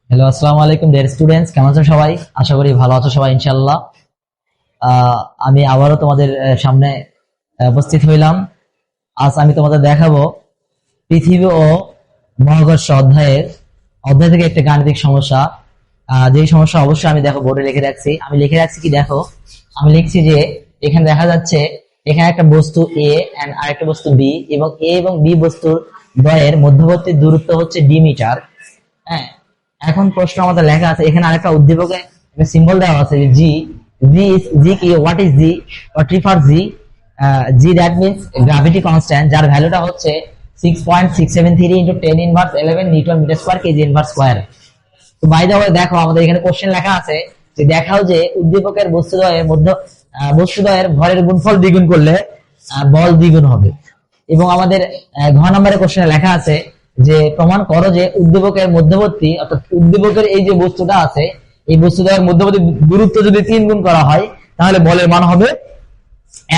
Hello, আসসালামু আলাইকুম dear students, কেমন আছো সবাই? আশা করি ভালো আছো সবাই ইনশাআল্লাহ। আমি আবারও তোমাদের সামনে উপস্থিত হইলাম। আজ আমি তোমাদের দেখাবো পৃথিবী ও মহাকর্ষ অধ্যায় থেকে একটা গাণিতিক সমস্যা। যেই সমস্যা অবশ্যই আমি দেখো বোর্ডে লিখে রাখছি। আমি লিখে রাখছি কি দেখো, আমি লিখছি যে এখানে দেখা যাচ্ছে এখানে একটা বস্তু এ এন্ড আরেকটা বস্তু বি, এবং এ এবং বি বস্তুর দ্বয়ের মধ্যবর্তী দূরত্ব হচ্ছে ডি মিটার। হ্যাঁ, এখন প্রশ্ন আমাদের লেখা আছে এখানে আরেকটা উদ্দীপকে একটা সিম্বল দেওয়া আছে যে জি। জি কি, what is G, what refer G? G that means gravity constant, যার ভ্যালুটা হচ্ছে 6.673 into 10 inverse 11 newton metre square kg inverse square. তো বাই দ্য ওয়ে দেখো আমাদের এখানে কোশ্চেন লেখা আছে যে দেখাও যে উদ্দীপকের বস্তুদ্বয়ের ভরের গুণফল দ্বিগুণ করলে বল দ্বিগুণ হবে। এবং আমাদের ঘ নম্বরে কোশ্চেনে লেখা আছে যে প্রমাণ করো যে উদ্দীপকের মধ্যবর্তী, অর্থাৎ উদ্দীপকের এই যে বস্তুটা আছে এই বস্তুটার মধ্যবর্তী দূরত্ব যদি 3 গুণ করা হয় তাহলে বলের মান হবে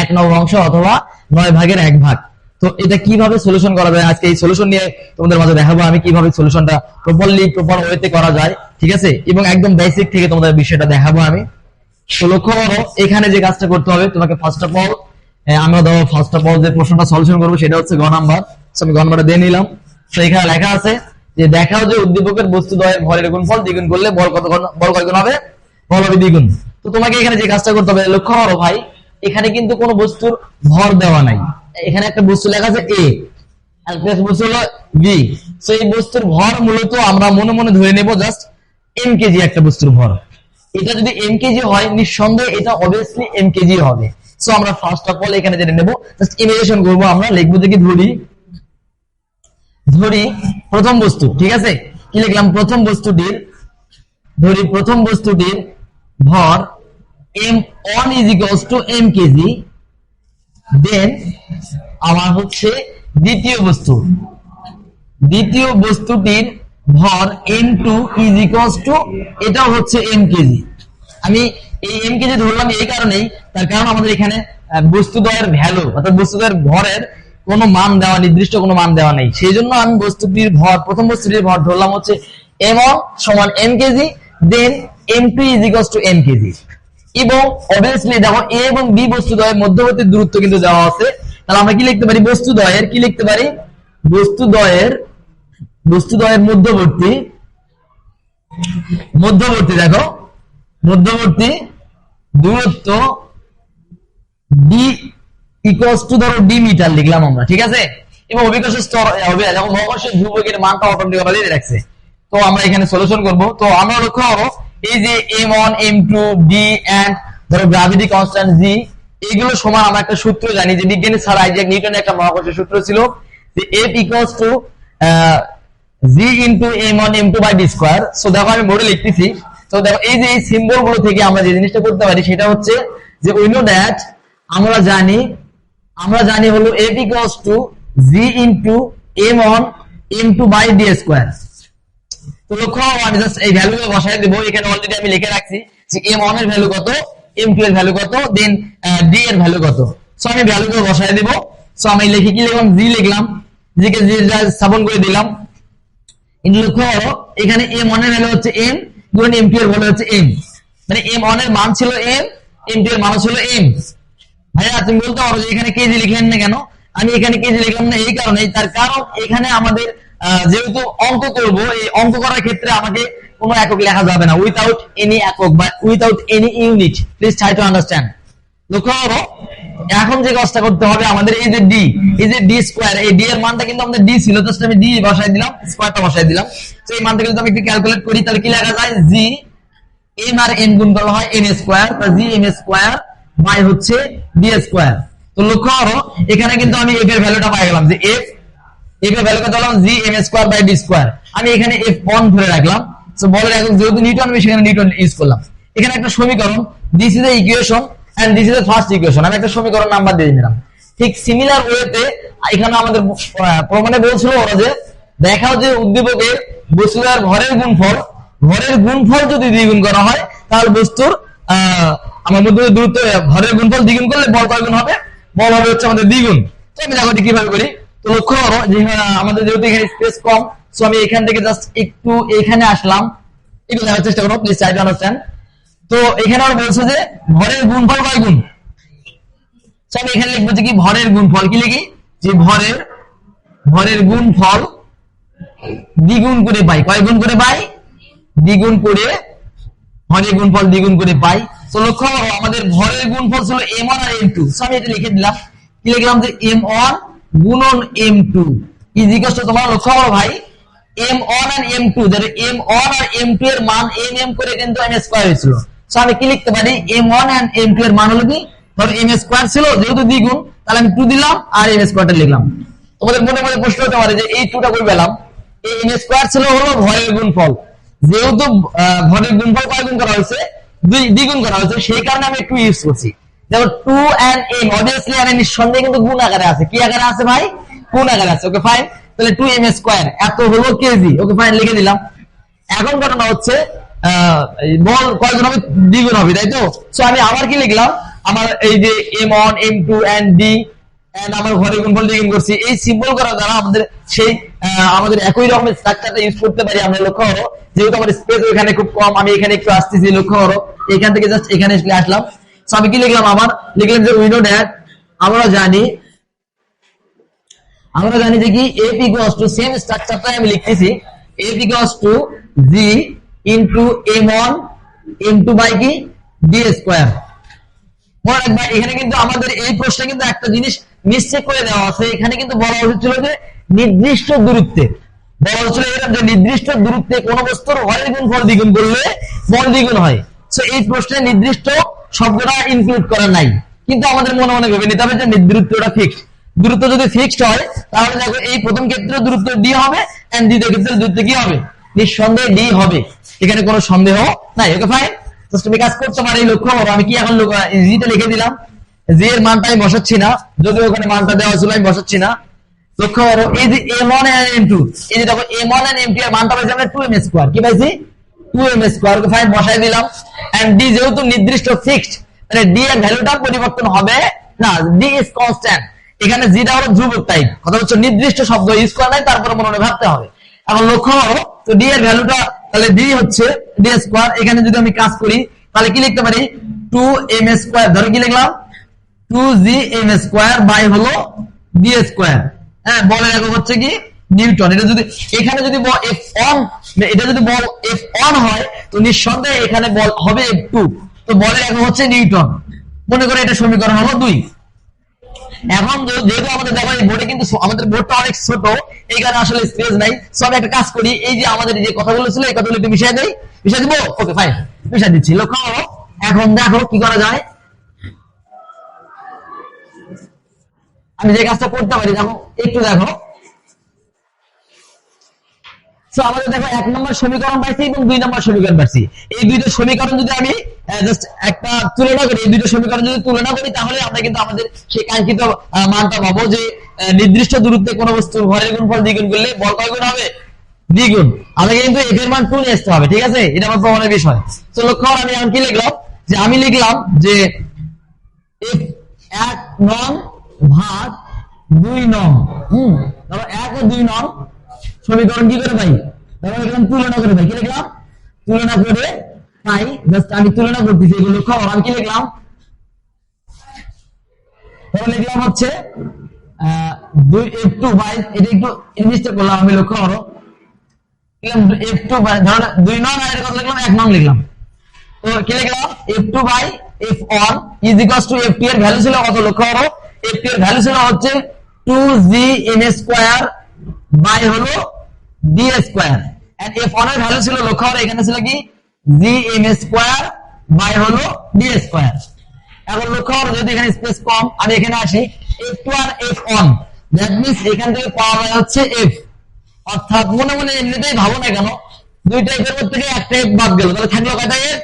1/9 অথবা 9/1 তো এটা কিভাবে সলিউশন করা যায়, আজকে এই সলিউশন নিয়ে তোমাদের মাঝে দেখাবো আমি কিভাবে সলিউশনটা প্রপার ওয়েতে করা যায়, ঠিক আছে? এবং একদম বেসিক থেকে তোমাদের বিষয়টা দেখাবো আমি। তো লক্ষ্য করো এখানে যে কাজটা করতে হবে তোমাকে ফার্স্ট অফ অল যে প্রশ্নটা সলিউশন করবো সেটা হচ্ছে গ নাম্বার। আমি গ নাম্বারটা দিয়ে নিলাম। তো এখানে লেখা আছে যে দেখাও যে উদ্দীপকের বস্তুদ্বয়ের ভরের গুণফল দ্বিগুণ করলে বল কয় গুণ হবে? বল হবে দ্বিগুণ। তো তোমাকে এখানে যে কাজটা করতে হবে, লক্ষ্য করো ভাই, এখানে কিন্তু কোনো বস্তুর ভর দেওয়া নাই। এখানে একটা বস্তু লেখা আছে এ, আর একটা বস্তু হলো বি। তো এই বস্তুর ভর মূলত আমরা মনে মনে ধরে নেব জাস্ট এম কেজি একটা বস্তুর ভর। এটা যদি এম কেজি হয় নিঃসন্দেহে এটা অবভিয়াসলি এম কেজি হবে। সো আমরা ফার্স্ট অফ অল এখানে যেটা নেব জাস্ট ইমেজিনেশন করব। আমরা লিখবো যে কি ধরি প্রথম বস্তু, ঠিক আছে? কি লিখলাম? প্রথম বস্তুটির ভর m1 is equals to m KG. Then আমার হচ্ছে দ্বিতীয় বস্তুটির ভর m2 is equals to এটাও হচ্ছে m কেজি। আমি এই m কেজি ধরলাম এই কারণেই, তার কারণ আমাদের এখানে বস্তুদ্বয়ের ভ্যালু অর্থাৎ বস্তুদ্বয়ের ভরের কোনো মান দেওয়া, নির্দিষ্ট কোনো মান দেওয়া নেই। সেই জন্য আমি প্রথম বস্তুটির ভর ধরলাম হচ্ছে m1 সমান m KG, then m2 is equals to m KG. এবং অবভিয়াসলি দেখো a এবং b বস্তুদ্বয়ের মধ্যবর্তী দূরত্ব কিন্তু দেওয়া আছে। তাহলে আমরা কি লিখতে পারি? বস্তুদ্বয়ের মধ্যবর্তী দূরত্ব d ইকুয়ালস টু ধরো d মিটার লিখলাম আমরা, ঠিক আছে? এবং অভিকর্ষের স্তর হবে যখন মহাকর্ষের ধ্রুবকের মানটা অটোমেটিক্যালি দিয়ে রাখছে। তো আমরা এখানে সলিউশন করব। তো আমরা লক্ষ্য করো এই যে m1 m2 d এন্ড ধরো গ্র্যাভিটি কনস্ট্যান্ট g, এগুলো সমান আমরা একটা সূত্র জানি যে বিজ্ঞানী স্যার আইজ্যাক নিউটনের একটা মহাকর্ষের সূত্র ছিল যে F equals to g into m1 m2 by d square. So দেখো আমি বোর্ডে লিখতেছি। তো দেখো এই যে এই সিম্বল গুলো থেকে আমরা যে জিনিসটা করতে পারি সেটা হচ্ছে যে উই নো দ্যাট আমরা জানি হলো F equals to g into m1 m2 by d square. তো লক্ষ্য আমি জাস্ট এই ভ্যালুগুলো বসায় দেব। এখানে অলরেডি আমি লিখে রাখছি যে m1 এর ভ্যালু কত, m2 এর ভ্যালু কত, দেন d এর ভ্যালু কত। সো আমি ভ্যালুগুলো বসায় দেব। সো আমি লিখি কি লিখলাম? g লিখলাম, g কে স্থাপন করে দিলাম। ইন লক্ষ্য করো এখানে m1 এর ভ্যালু হচ্ছে m, গুণ m2 এর ভ্যালু হচ্ছে m। মানে m1 এর মান ছিল m, m2 এর মান ছিল m। ভাইয়া তুমি বলতে পারো যে এখানে কেজি লিখলেন না কেন? আমি এখানে কেজি লিখলাম না এই কারণে, তার কারণ এখানে আমাদের যেহেতু অঙ্ক করব, এই অঙ্ক করার ক্ষেত্রে আমাকে কোনো একক লেখা যাবে না উইথাউট এনি একক বা without any unit. Please try to understand. লক্ষ্য করো এখন যে কাজটা করতে হবে আমাদের এই যে ডি স্কয়ার, এই ডি এর মানটা কিন্তু আমাদের ডি ছিল, জাস্ট আমি ডি বসাই দিলাম, স্কয়ারটা বসাই দিলাম। তো এই মানটা যদি আমি একটু ক্যালকুলেট করি তাহলে কি লেখা যায়? জি এম আর এন গুণ করা হয় এন স্কয়ার, বা জি এম স্কয়ার বাই হচ্ছে ডি স্কয়ার। তো লক্ষ্য করো এখানে কিন্তু আমি এফ এর ভ্যালুটা পাই গেলাম যে এফ এর ভ্যালু কত হলো? G M square by D square. আমি এখানে f1 ধরে রাখলাম। সো বলের একক যেহেতু নিউটন, আমি সেখানে নিউটন ইউজ করলাম। এখানে একটা সমীকরণ, this is the equation and this is the first equation, আমি একটা সমীকরণ নাম্বার দিয়ে দিলাম। ঠিক সিমিলার ওয়েতে এখানে আমাদের প্রমাণে বলছিল ওরা যে দেখাও যে উদ্দীপকের বস্তুর ভরের গুণফল যদি দ্বিগুণ করা হয় তাহলে বস্তুর আমার মধ্যে দূরত্ব ভরের গুণফল দ্বিগুণ করলে বল কয় গুণ হবে? বল হবে হচ্ছে আমাদের দ্বিগুণ। তো আমি দেখো কিভাবে করি। তো লক্ষ্য করো যে আমাদের যেহেতু এখানে স্পেস কম, সো আমি এখান থেকে জাস্ট একটু এখানে আসলাম, একটু দেখার চেষ্টা করো প্লিজ, ট্রাই টু আন্ডারস্ট্যান্ড। তো এখানে আমরা বলছে যে ভরের গুণফল কয় গুণ, আমি এখানে লিখবো যে কি ভরের গুণফল, কি লিখি যে ভরের গুণফল দ্বিগুণ করে পাই, কয় গুণ করে পাই, দ্বিগুণ করে, ভরের গুণফল দ্বিগুণ করে পাই। তো লক্ষ্য করো আমাদের ভরের গুণফল ছিল m1 আর m2, সো আমি এটা লিখে দিলাম, কি লিখলাম যে m1 গুণন m2 ইজ ইকুয়াল টু, তোমরা লক্ষ্য করো ভাই m1 আর m2, যাতে m1 আর m2 এর মান m করে কিন্তু m স্কয়ার হয়েছিল, সো আমি কি লিখতে পারি m1 আর m2 এর মান হলো কি, ধরো m স্কয়ার ছিল, যেহেতু দ্বিগুণ তাহলে আমি 2 দিলাম আর m স্কয়ারটা লিখলাম। তোমাদের মনে মনে প্রশ্ন হতে পারে যে এই 2টা কই পেলাম, এই m স্কয়ার ছিল হলো ভরের গুণফল, যেহেতু ভরের গুণফল কয় গুণ করা হয়েছে, দ্বিগুণ করা হয়েছে, সেই কারণে আমি 2 ইউজ করছি। দেখো 2 and m obviously আর নিঃসন্দেহে কিন্তু গুণ আকারে আছে, কি আকারে আছে ভাই, গুণ আকারে আছে, ওকে ফাইন। তাহলে 2m স্কয়ার এত হলো কেজি, ওকে ফাইন লিখে দিলাম। এখন ঘটনা হচ্ছে বল কয় গুণ হবে, দ্বিগুণ হবে, তাই তো। সো আমি আবার কি লিখলাম, আমার এই যে m1 m2 and d and আমার ভরের গুণফল দ্বিগুণ করছি, এই সিম্বল করা দ্বারা আমাদের সেই আমাদের একই রকমের স্ট্রাকচারটা ইউজ করতে পারি আমরা। লক্ষ্য করো যেহেতু আমার স্পেস এখানে খুব কম, আমি এখানে একটু আসতেছি, লক্ষ্য করো এখান থেকে জাস্ট এখানে আসলাম। সো আমি কি লিখলাম, আবার লিখলাম যে উই নো দ্যাট, আমরা জানি যে কি f ইকুয়ালস টু, সেম স্ট্রাকচারটাই আমি লিখতেছি, f equals to g into m1 m2 by কি d স্কয়ার। মনে রাখবা এখানে কিন্তু আমাদের এই প্রশ্নে কিন্তু একটা জিনিস নিশ্চয় করে দেওয়া আছে, এখানে কিন্তু বলা হয়েছিল যে নির্দিষ্ট দূরত্বে, বলা হয়েছিল এরকম যে নির্দিষ্ট দূরত্বে কোন বস্তুর ভরের গুণফল দ্বিগুণ করলে বল দ্বিগুণ হয়। সো এই প্রশ্নে নির্দিষ্ট শব্দটা ইনক্লুড করা নাই, কিন্তু আমাদের মনে মনে ভেবে নিতে হবে যে দূরত্বটা ফিক্সড। দূরত্ব যদি ফিক্সড হয় তাহলে দেখো এই প্রথম ক্ষেত্রে দূরত্ব d হবে এন্ড দ্বিতীয় ক্ষেত্রে দূরত্ব কি হবে, নিঃসন্দেহে d হবে, এখানে কোনো সন্দেহ নাই, ওকে ফাইন। তুমি কাজ করতে পারি, লক্ষ্য করো আমি কি এখন জিটা লিখে দিলাম, জি এর মানটা আমি বসাচ্ছি না, যদিও ওখানে মানটা দেওয়া ছিল আমি বসাচ্ছি না। লক্ষ্য করো এই যে m1 and m2, এই যে দেখো m1 and m2 এর মানটা পাইছি আমরা 2m স্কয়ার, কি পাইছি 2m স্কয়ার, ওকে ফাইন বসাই দিলাম। এন্ড d যেহেতু নির্দিষ্ট ফিক্সড, তাহলে d এর ভ্যালুটা পরিবর্তন হবে না, d ইজ কনস্ট্যান্ট। এখানে যেটা হলো ধ্রুবক টাইপ, কথা হচ্ছে নির্দিষ্ট শব্দ ইউজ করা নাই, তারপরে মনে মনে ভাবতে হবে। এখন লক্ষ্য করো তো d এর ভ্যালুটা তাহলে d হচ্ছে d স্কয়ার, এখানে যদি আমি কাজ করি তাহলে কি লিখতে পারি 2m স্কয়ার, ধরো কি লিখলাম 2gm স্কয়ার বাই হলো d স্কয়ার। হ্যাঁ, বলের একক হচ্ছে কি নিউটন। এটা যদি এখানে যদি বল F1, এটা যদি বল F1 হয় তো নিঃসন্দেহে এখানে বল হবে F2, তো বলের একক হচ্ছে নিউটন। মনে করে এটা সমীকরণ হলো 2। এখন যেহেতু আমাদের দেখো এই বোর্ডে কিন্তু আমাদের বোর্ডটা অনেক ছোট, এই কারণে আসলে স্পেস নাই। সো আমি একটা কাজ করি, এই যে আমাদের যে কথাগুলো ছিল এই কথাগুলো একটু মিশিয়ে দেই, মিশিয়ে দিব, ওকে ফাইন মিশিয়ে দিচ্ছি। লক্ষ্য করো এখন দেখো কি করা যায়, আমি যে কাজটা করতে পারি দেখো একটু দেখো। সো আমাদের দেখো 1 নম্বর সমীকরণ পাইছি এবং 2 নম্বর সমীকরণ পাইছি। এই দুইটা সমীকরণ যদি আমি জাস্ট একটা তুলনা করি, এই দুইটা সমীকরণ যদি তুলনা করি তাহলে আমরা কিন্তু আমাদের সেই কাঙ্ক্ষিত মানটা পাবো যে নির্দিষ্ট দূরত্বে কোন বস্তুর ভরের গুণফল দ্বিগুণ করলে বল কয় গুণ হবে, দ্বিগুণ। আমাকে কিন্তু f এর মান 2 নিয়ে আসতে হবে, ঠিক আছে, এটা আমার প্রমাণের বিষয়। তো লক্ষ্য করো আমি এখন কি লিখলাম, যে আমি লিখলাম যে f 1 নং ভাগ 2 নং, ধরো 1 ও 2 নং সমীকরণ কি করে পাই, ধরো এখানে তুলনা করে পাই, কি লিখলাম তুলনা করে পাই, জাস্ট আমি তুলনা করতেছি এগুলো। লক্ষ্য করো আমি কি লিখলাম, ধরো লিখলাম হচ্ছে f2 বাই, এটা একটু ইনভেস্ট করলাম আমি, লক্ষ্য করো f2 বাই, ধরো 2 নং আর এর কথা লিখলাম 1 নং লিখলাম, তো কি লিখলাম f2 by f1 is equals to f2 এর ভ্যালু ছিল কত, লক্ষ্য করো f2 এর ভ্যালু ছিল হচ্ছে 2gm স্কয়ার বাই হলো d স্কয়ার, এন্ড f1 এর ভ্যালু ছিল, লক্ষ্য করো এখানে ছিল কি gm স্কয়ার বাই হলো d স্কয়ার। এখন লক্ষ্য করো যদি এখানে স্পেস কম, আমি এখানে আসি f2 R f1, that means এখান থেকে পাওয়া যায় হচ্ছে f, অর্থাৎ মনে মনে এমনিতেই ভাবো না কেন দুইটা f এর মধ্যে থেকে একটা f বাদ গেল, তাহলে থাকলো কয়টা f,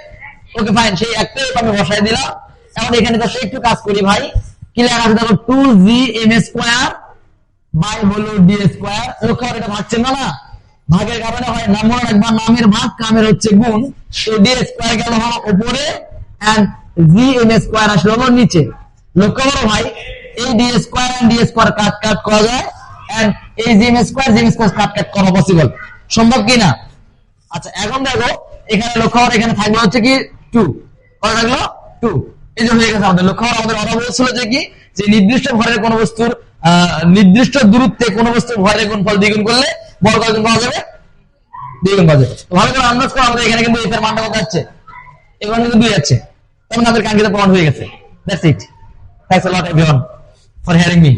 ওকে ফাইন সেই একটা f আমি বসাই দিলাম। এখন এখানে তো একটু কাজ করি ভাই, ক্লিয়ার আছে দেখো 2gm স্কয়ার বাই হলো d স্কয়ার। লক্ষ্য করো এটা ভাগছে না, ভাগের কারণে হয় না, মনে রাখবা নামের ভাগ কামের হচ্ছে গুণ, তো d স্কয়ার গেল হলো উপরে এন্ড gm স্কয়ার আসলো হলো নিচে। লক্ষ্য করো ভাই এই d square and d square cut করা যায়, এন্ড এই gm স্কয়ার কাট করা পসিবল, সম্ভব কি না? আচ্ছা এখন দেখো এখানে লক্ষ্য হওয়ার এখানে থাকলো হচ্ছে কি 2, কত থাকলো 2, এই যে হয়ে গেছে আমাদের লক্ষ্য হওয়ার। আমাদের কথা বলছিল যে কি, যে নির্দিষ্ট ভরের কোন বস্তুর নির্দিষ্ট দূরত্বে কোন বস্তুর ভরের গুণফল দ্বিগুণ করলে বল কত গুণ পাওয়া যাবে, দ্বিগুণ পাওয়া যাবে। ভালো করে আন্দাজ করো, আমাদের এখানে কিন্তু এর মানটা কত যাচ্ছে, এবার কিন্তু 2 যাচ্ছে, তখন আমাদের কাঙ্ক্ষিত প্রমাণ হয়ে গেছে। That's it, thanks a lot everyone for hearing me.